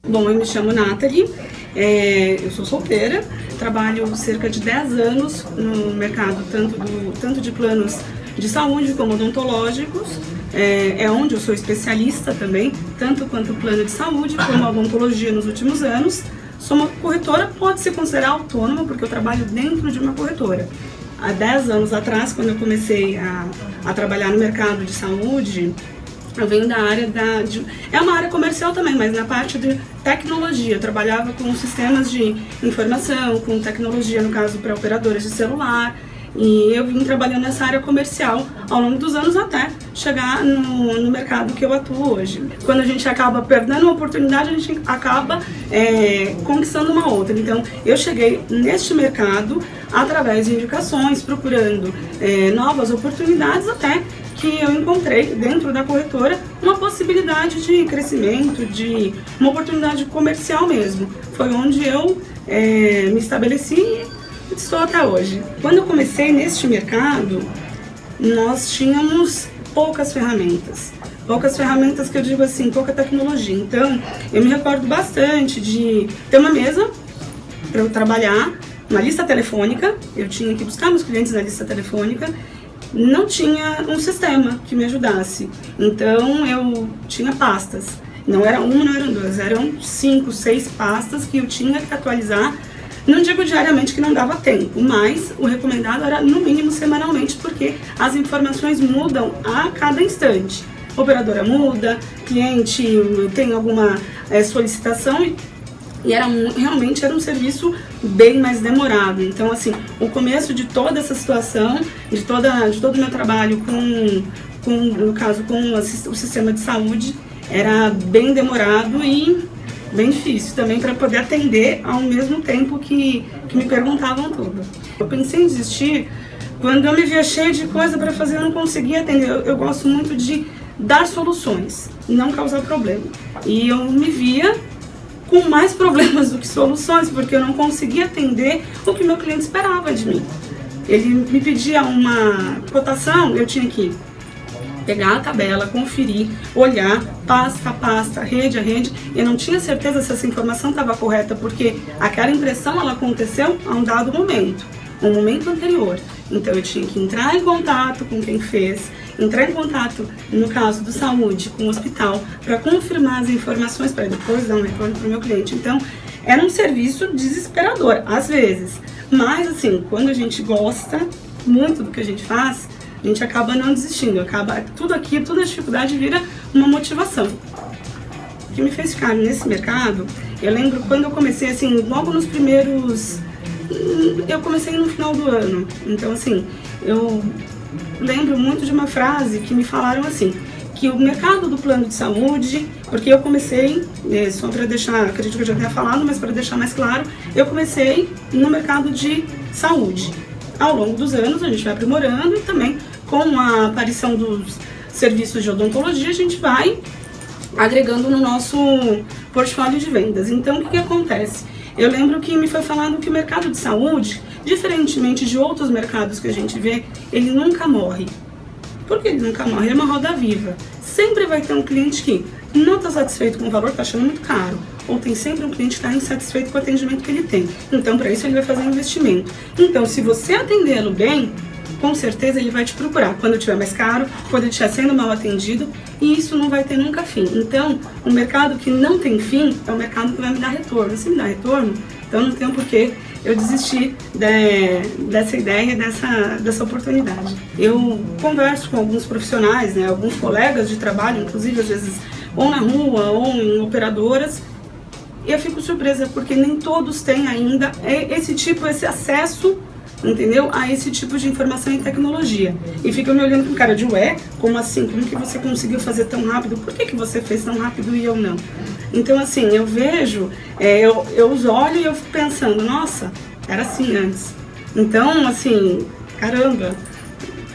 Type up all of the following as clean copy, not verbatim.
Bom, eu me chamo Nathalie, eu sou solteira, trabalho cerca de 10 anos no mercado, tanto de planos de saúde como odontológicos, é onde eu sou especialista também, tanto quanto plano de saúde como odontologia nos últimos anos. Sou uma corretora, pode se considerar autônoma, porque eu trabalho dentro de uma corretora. Há 10 anos atrás, quando eu comecei a trabalhar no mercado de saúde, eu venho da área é uma área comercial também, mas na parte de tecnologia. Eu trabalhava com sistemas de informação, com tecnologia, no caso, para operadoras de celular. E eu vim trabalhando nessa área comercial ao longo dos anos até chegar no mercado que eu atuo hoje. Quando a gente acaba perdendo uma oportunidade, a gente acaba conquistando uma outra. Então, eu cheguei neste mercado através de indicações, procurando novas oportunidades, até que eu encontrei dentro da corretora uma possibilidade de crescimento, de uma oportunidade comercial mesmo. Foi onde eu me estabeleci e estou até hoje. Quando eu comecei neste mercado, nós tínhamos poucas ferramentas. Poucas ferramentas que eu digo assim, pouca tecnologia. Então, eu me recordo bastante de ter uma mesa para eu trabalhar, uma lista telefônica. Eu tinha que buscar meus clientes na lista telefônica. Não tinha um sistema que me ajudasse. Então, eu tinha pastas. Não era uma, não eram duas, eram 5, 6 pastas que eu tinha que atualizar. Não digo diariamente que não dava tempo, mas o recomendado era no mínimo semanalmente, porque as informações mudam a cada instante. A operadora muda, cliente tem alguma solicitação e realmente era um serviço bem mais demorado. Então, assim, o começo de toda essa situação, de todo o meu trabalho no caso, com o sistema de saúde, era bem demorado e bem difícil também para poder atender ao mesmo tempo que me perguntavam tudo. Eu pensei em desistir quando eu me via cheia de coisa para fazer, eu não conseguia atender. Eu gosto muito de dar soluções, não causar problema. E eu me via com mais problemas do que soluções, porque eu não conseguia atender o que meu cliente esperava de mim. Ele me pedia uma cotação, eu tinha que pegar a tabela, conferir, olhar, pasta a pasta, rede a rede. Eu não tinha certeza se essa informação estava correta, porque aquela impressão ela aconteceu a um dado momento, um momento anterior. Então eu tinha que entrar em contato com quem fez, entrar em contato, no caso do saúde, com o hospital, para confirmar as informações, para depois dar um retorno para o meu cliente. Então era um serviço desesperador, às vezes. Mas assim, quando a gente gosta muito do que a gente faz, a gente acaba não desistindo, toda a dificuldade vira uma motivação. O que me fez ficar nesse mercado, eu lembro quando eu comecei, assim, logo nos primeiros... Eu comecei no final do ano, então assim, eu lembro muito de uma frase que me falaram assim, que o mercado do plano de saúde, porque eu comecei, só para deixar, acredito que eu já tenha falado, mas para deixar mais claro, eu comecei no mercado de saúde. Ao longo dos anos a gente vai aprimorando e também com a aparição dos serviços de odontologia a gente vai agregando no nosso portfólio de vendas. Então o que acontece? Eu lembro que me foi falado que o mercado de saúde, diferentemente de outros mercados que a gente vê, ele nunca morre. Por que ele nunca morre? Ele é uma roda viva. Sempre vai ter um cliente que não está satisfeito com o valor, está achando muito caro. Ou tem sempre um cliente que está insatisfeito com o atendimento que ele tem. Então, para isso, ele vai fazer um investimento. Então, se você atendê-lo bem, com certeza ele vai te procurar quando estiver mais caro, quando ele estiver sendo mal atendido, e isso não vai ter nunca fim. Então, um mercado que não tem fim é um mercado que vai me dar retorno. Se me dá retorno, então não tem um porquê eu desistir dessa ideia, dessa oportunidade. Eu converso com alguns profissionais, né, alguns colegas de trabalho, inclusive às vezes ou na rua ou em operadoras, e eu fico surpresa porque nem todos têm ainda esse acesso, entendeu? A esse tipo de informação e tecnologia. E ficam me olhando com cara de ué, como assim? Como que você conseguiu fazer tão rápido? Por que você fez tão rápido e eu não? Então assim, eu vejo, eu os olho e eu fico pensando, nossa, era assim antes. Então assim, caramba,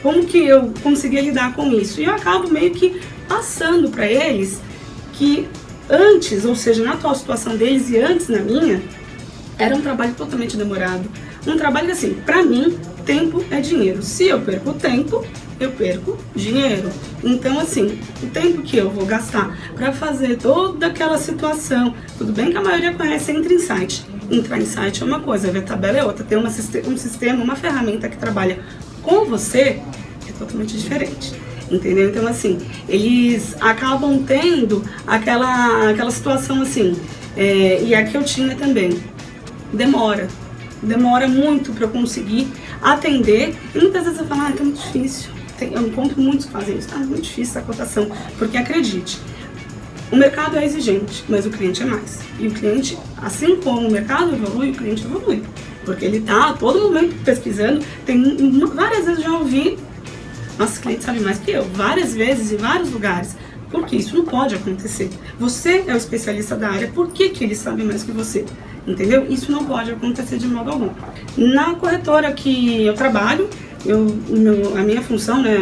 como que eu conseguia lidar com isso? E eu acabo meio que passando para eles que antes, ou seja, na atual situação deles e antes na minha, era um trabalho totalmente demorado. Um trabalho assim, pra mim, tempo é dinheiro. Se eu perco tempo, eu perco dinheiro. Então, assim, o tempo que eu vou gastar para fazer toda aquela situação, tudo bem que a maioria conhece, entra em site. Entrar em site é uma coisa, ver tabela é outra. Ter um sistema, uma ferramenta que trabalha com você é totalmente diferente. Entendeu? Então, assim, eles acabam tendo aquela situação assim, e aqui eu tinha também, demora muito para eu conseguir atender, e muitas vezes eu falo, é muito difícil, eu encontro muitos que fazem isso, é muito difícil essa cotação, porque acredite, o mercado é exigente, mas o cliente é mais, e o cliente, assim como o mercado evolui, o cliente evolui, porque ele está a todo momento pesquisando, várias vezes já ouvi, nossa, cliente sabe mais que eu, várias vezes, em vários lugares. Porque isso não pode acontecer. Você é o especialista da área, por que ele sabe mais que você? Entendeu? Isso não pode acontecer de modo algum. Na corretora que eu trabalho, a minha função, né,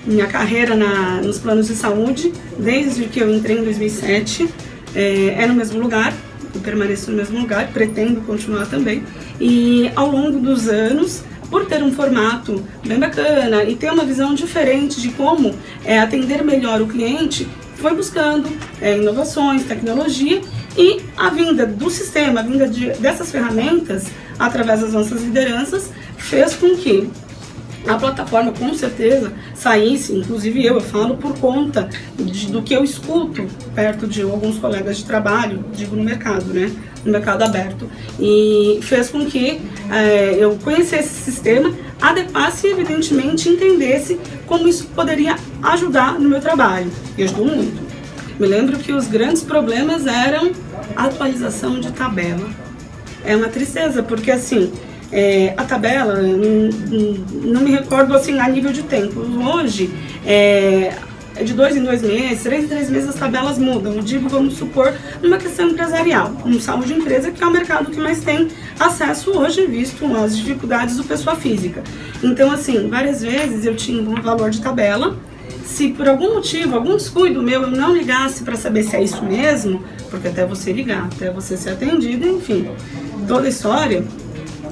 minha carreira nos planos de saúde, desde que eu entrei em 2007, é no mesmo lugar. Eu permaneço no mesmo lugar, pretendo continuar também. E ao longo dos anos, por ter um formato bem bacana e ter uma visão diferente de como atender melhor o cliente, foi buscando inovações, tecnologia e a vinda do sistema, a vinda dessas ferramentas através das nossas lideranças fez com que a plataforma com certeza saísse, inclusive eu falo por conta do que eu escuto perto de alguns colegas de trabalho, digo no mercado, né? No mercado aberto, e fez com que eu conhecesse esse sistema, adequasse e evidentemente entendesse como isso poderia ajudar no meu trabalho, e ajudou muito. Me lembro que os grandes problemas eram a atualização de tabela. É uma tristeza, porque assim, a tabela, não me recordo assim a nível de tempo, hoje de 2 em 2 meses, 3 em 3 meses as tabelas mudam. Eu digo, vamos supor, numa questão empresarial, um saúde de empresa, que é o mercado que mais tem acesso hoje, visto as dificuldades do pessoa física. Então, assim, várias vezes eu tinha um valor de tabela, se por algum motivo, algum descuido meu, eu não ligasse para saber se é isso mesmo, porque até você ligar, até você ser atendido, enfim, toda a história,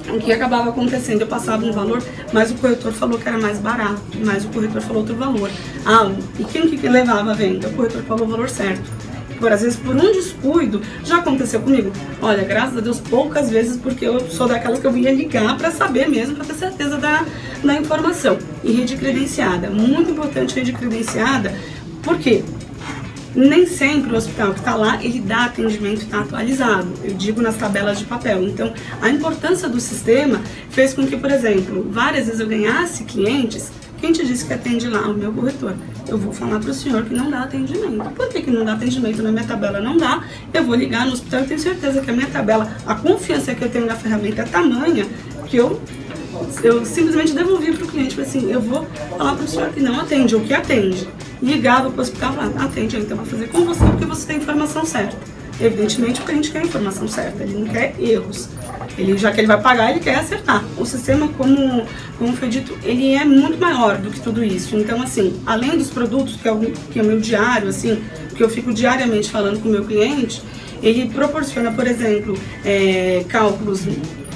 o que acabava acontecendo, eu passava um valor, mas o corretor falou que era mais barato, mas o corretor falou outro valor. E quem que levava a venda? O corretor falou o valor certo. Às vezes, por um descuido, já aconteceu comigo. Olha, graças a Deus, poucas vezes, porque eu sou daquelas que eu vinha ligar para saber mesmo, para ter certeza da informação. E rede credenciada, muito importante rede credenciada, por quê? Nem sempre o hospital que está lá, ele dá atendimento, está atualizado. Eu digo nas tabelas de papel. Então, a importância do sistema fez com que, por exemplo, várias vezes eu ganhasse clientes. Quem te disse que atende lá? O meu corretor. Eu vou falar para o senhor que não dá atendimento. Por que não dá atendimento na minha tabela? Não dá. Eu vou ligar no hospital e tenho certeza que a minha tabela, a confiança que eu tenho na ferramenta é tamanha que eu simplesmente devolvi para o cliente. Assim, eu vou falar para o senhor que não atende ou que atende. Ligava para o hospital e falava, atende, então vou fazer com você porque você tem a informação certa. Evidentemente o cliente quer a informação certa, ele não quer erros. Já que ele vai pagar, ele quer acertar. O sistema, como foi dito, ele é muito maior do que tudo isso. Então, assim, além dos produtos, que é o meu diário, assim, que eu fico diariamente falando com o meu cliente, ele proporciona, por exemplo, cálculos.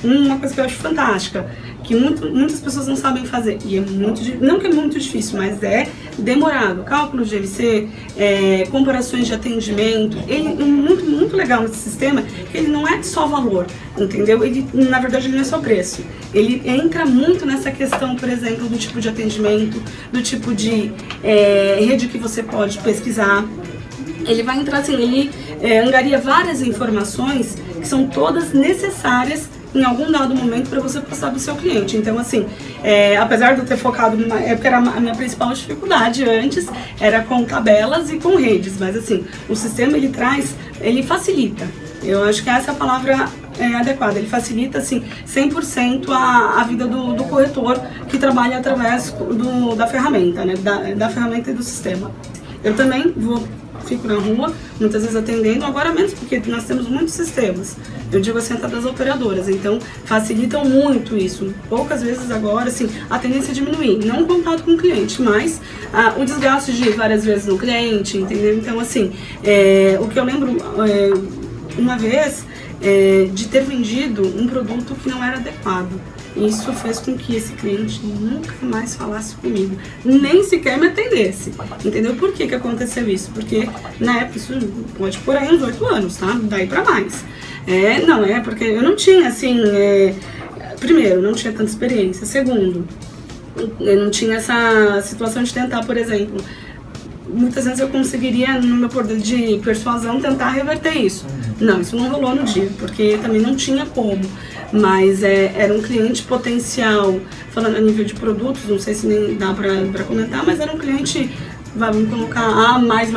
Uma coisa que eu acho fantástica, que muitas pessoas não sabem fazer, e é não que é muito difícil, mas é demorado. Cálculos de LC, comparações de atendimento, muito legal nesse sistema, que ele não é só valor, entendeu? Na verdade, ele não é só preço. Ele entra muito nessa questão, por exemplo, do tipo de atendimento, do tipo de rede que você pode pesquisar. Ele vai entrar assim, ele angaria várias informações que são todas necessárias em algum dado momento para você passar para o seu cliente. Então, assim, apesar de eu ter focado porque era a minha principal dificuldade antes, era com tabelas e com redes, mas assim, o sistema ele facilita. Eu acho que essa é a palavra adequada, ele facilita, assim, 100% a vida do corretor que trabalha através da ferramenta, né, da ferramenta e do sistema. Eu também fico na rua, muitas vezes atendendo, agora menos porque nós temos muitos sistemas, eu digo assim, das operadoras, então facilitam muito isso. Poucas vezes agora, assim, a tendência é diminuir, não o contato com o cliente, mas o desgaste de ir várias vezes no cliente, entendeu? Então, assim, o que eu lembro uma vez de ter vendido um produto que não era adequado. Isso fez com que esse cliente nunca mais falasse comigo, nem sequer me atendesse, entendeu? Por que que aconteceu isso? Porque na época, isso pode por aí uns 8 anos, tá? Daí pra mais. Não, porque eu não tinha, assim, primeiro, não tinha tanta experiência. Segundo, eu não tinha essa situação de tentar, por exemplo, muitas vezes eu conseguiria, no meu poder de persuasão, tentar reverter isso. Não, isso não rolou no dia, porque também não tinha como. Mas era um cliente potencial, falando a nível de produtos, não sei se nem dá pra comentar, mas era um cliente, vamos colocar mais,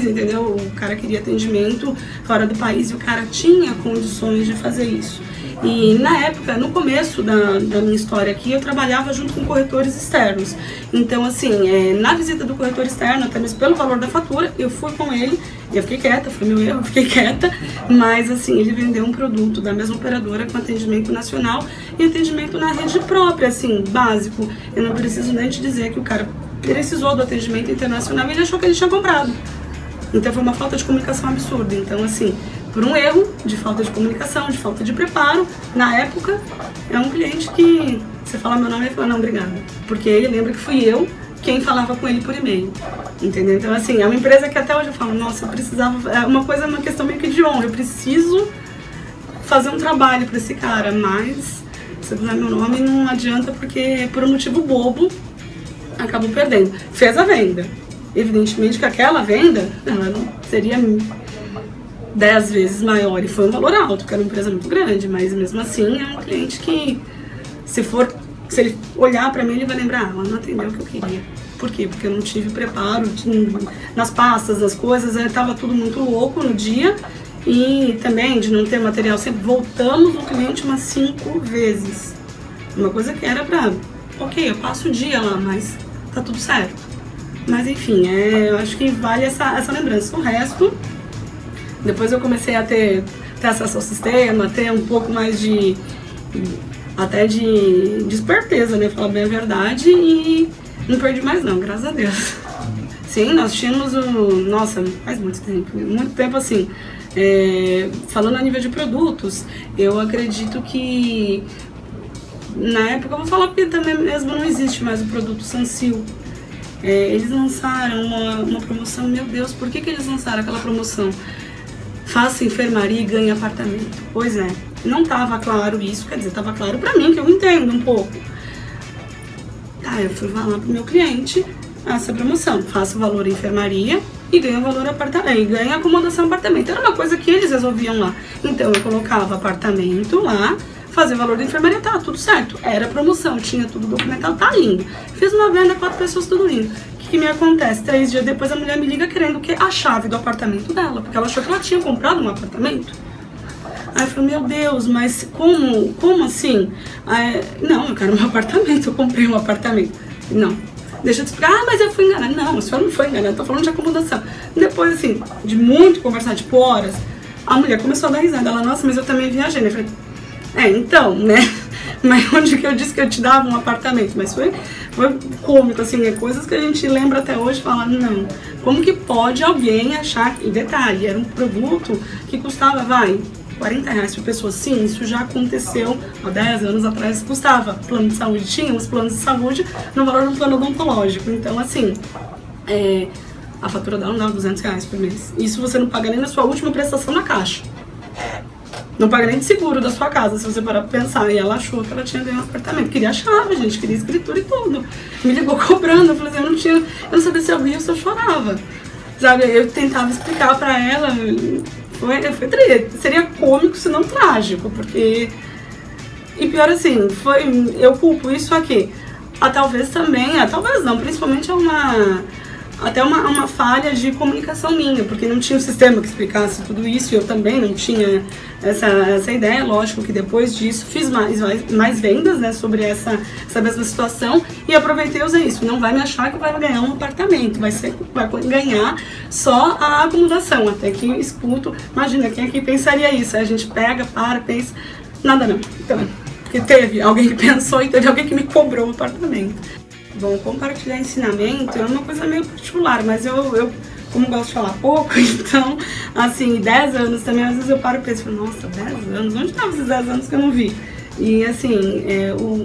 entendeu? O cara queria atendimento fora do país e o cara tinha condições de fazer isso. E na época, no começo da minha história aqui, eu trabalhava junto com corretores externos. Então, assim, na visita do corretor externo, até mesmo pelo valor da fatura, eu fui com ele, e eu fiquei quieta, foi meu erro, eu fiquei quieta, mas assim, ele vendeu um produto da mesma operadora com atendimento nacional e atendimento na rede própria, assim, básico. Eu não preciso nem te dizer que o cara precisou do atendimento internacional e ele achou que ele tinha comprado. Então foi uma falta de comunicação absurda. Então, assim, por um erro de falta de comunicação, de falta de preparo, na época, é um cliente que você fala meu nome e ele fala, não, obrigada. Porque ele lembra que fui eu quem falava com ele por e-mail, entendeu? Então, assim, é uma empresa que até hoje eu falo, nossa, eu precisava, é uma questão meio que de honra, eu preciso fazer um trabalho para esse cara, mas se usar meu nome não adianta porque por um motivo bobo, acabou perdendo. Fez a venda. Evidentemente que aquela venda, ela não seria 10 vezes maior e foi um valor alto, porque era uma empresa muito grande, mas mesmo assim é um cliente que, se ele olhar pra mim, ele vai lembrar, ela não atendeu o que eu queria. Por quê? Porque eu não tive preparo nas pastas, nas coisas, tava tudo muito louco no dia e também de não ter material. Sempre voltamos o cliente umas 5 vezes. Uma coisa que era pra, ok, eu passo o dia lá, mas tá tudo certo. Mas enfim, eu acho que vale essa lembrança. O resto, depois eu comecei a ter acesso ao sistema, ter um pouco mais de esperteza, né, falar bem a verdade, e não perdi mais não, graças a Deus. Sim, nós tínhamos nossa, faz muito tempo assim, falando a nível de produtos, eu acredito que na época, eu vou falar porque também mesmo não existe mais o produto Sansil. Eles lançaram uma promoção, meu Deus, por que eles lançaram aquela promoção? Faça enfermaria e ganhe apartamento. Pois é, não estava claro isso, quer dizer, estava claro pra mim, que eu entendo um pouco. Tá, eu fui falar pro meu cliente essa promoção, faça o valor enfermaria e ganha o valor apartamento, e ganha acomodação apartamento. Era uma coisa que eles resolviam lá. Então eu colocava apartamento lá, fazia o valor da enfermaria, tá, tudo certo. Era promoção, tinha tudo documentado, tá lindo. Fiz uma venda, 4 pessoas, tudo lindo. O que me acontece? 3 dias depois a mulher me liga querendo o quê? A chave do apartamento dela, porque ela achou que ela tinha comprado um apartamento. Aí eu falei, meu Deus, mas como assim? Não, eu quero um apartamento, eu comprei um apartamento. Não, deixa eu te explicar, mas eu fui enganada. Não, a senhora não foi enganada, eu tô falando de acomodação. Depois, assim, de muito conversar, tipo horas, a mulher começou a dar risada. Ela, nossa, mas eu também viajei, né? Eu falei, então, né? Mas onde que eu disse que eu te dava um apartamento? Mas foi cômico, assim, coisas que a gente lembra até hoje e fala, não, como que pode alguém achar que, detalhe, era um produto que custava, R$40 por pessoa. Sim, isso já aconteceu há 10 anos atrás, custava. Plano de saúde, tínhamos planos de saúde no valor do plano odontológico. Então, assim, a fatura dela não dava R$200 por mês. Isso você não paga nem na sua última prestação na caixa. Não paga nem de seguro da sua casa, se você parar pra pensar. E ela achou que ela tinha ganho um apartamento. Queria a chave, gente, queria escritura e tudo. Me ligou cobrando, eu falei assim, eu não sabia se eu ria ou se eu chorava. Sabe, eu tentava explicar pra ela, foi triste. Seria cômico, se não trágico, porque... E pior assim, eu culpo isso aqui. Talvez também, talvez não, principalmente até uma falha de comunicação minha, porque não tinha um sistema que explicasse tudo isso, e eu também não tinha essa ideia. Lógico que depois disso fiz mais vendas, né, sobre essa mesma situação, e aproveitei e usei isso. Não vai me achar que vai ganhar um apartamento, vai ganhar só a acomodação. Até que eu escuto, imagina, quem aqui pensaria isso? Aí a gente pega, pensa, nada não. Então, porque teve alguém que pensou e teve alguém que me cobrou um apartamento. Bom, compartilhar ensinamento é uma coisa meio particular, mas eu como gosto de falar pouco, então, assim, 10 anos também, às vezes eu paro e penso, nossa, 10 anos, onde estavam esses 10 anos que eu não vi? E assim,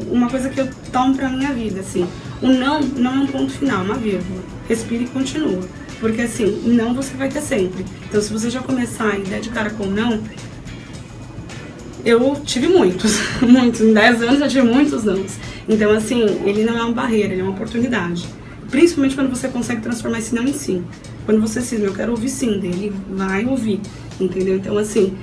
uma coisa que eu tomo pra minha vida, assim, o não é um ponto final, uma vírgula. Respira e continua. Porque assim, não você vai ter sempre. Então se você já começar e der de cara com não, eu tive muitos, muitos. Em 10 anos eu tive muitos nãos. Então assim, ele não é uma barreira, ele é uma oportunidade. Principalmente quando você consegue transformar esse não em sim. Quando você diz, eu quero ouvir sim, ele vai ouvir, entendeu? Então assim,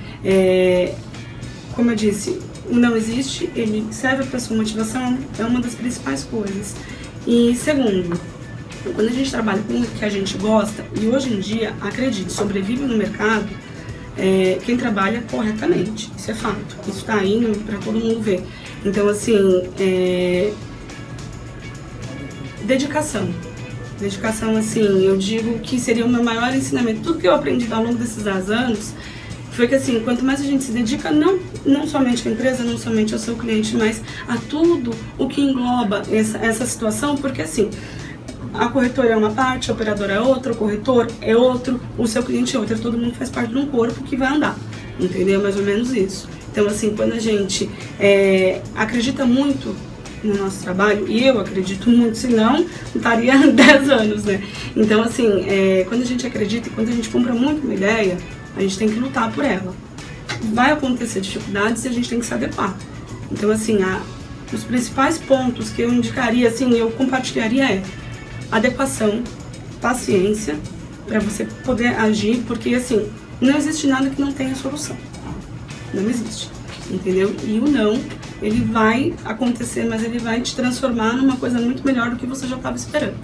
como eu disse, o não existe, ele serve para sua motivação, é uma das principais coisas. E segundo, quando a gente trabalha com o que a gente gosta, e hoje em dia, acredite, sobrevive no mercado, quem trabalha corretamente, isso é fato, isso está aí para todo mundo ver. Então assim, dedicação, assim, eu digo que seria o meu maior ensinamento. Tudo que eu aprendi ao longo desses 10 anos foi que assim, quanto mais a gente se dedica, não somente à empresa, não somente ao seu cliente, mas a tudo o que engloba essa situação, porque assim, a corretora é uma parte, a operadora é outra, o corretor é outro, o seu cliente é outro, todo mundo faz parte de um corpo que vai andar, entendeu? Mais ou menos isso. Então assim, quando a gente acredita muito no nosso trabalho, e eu acredito muito, senão não estaria 10 anos, né? Então assim, quando a gente acredita e quando a gente compra muito uma ideia, a gente tem que lutar por ela. Vai acontecer dificuldades e a gente tem que se adequar. Então assim, os principais pontos que eu indicaria, assim, eu compartilharia adequação, paciência, para você poder agir, porque assim, não existe nada que não tenha solução. Não existe, entendeu? E o não, ele vai acontecer, mas ele vai te transformar numa coisa muito melhor do que você já estava esperando.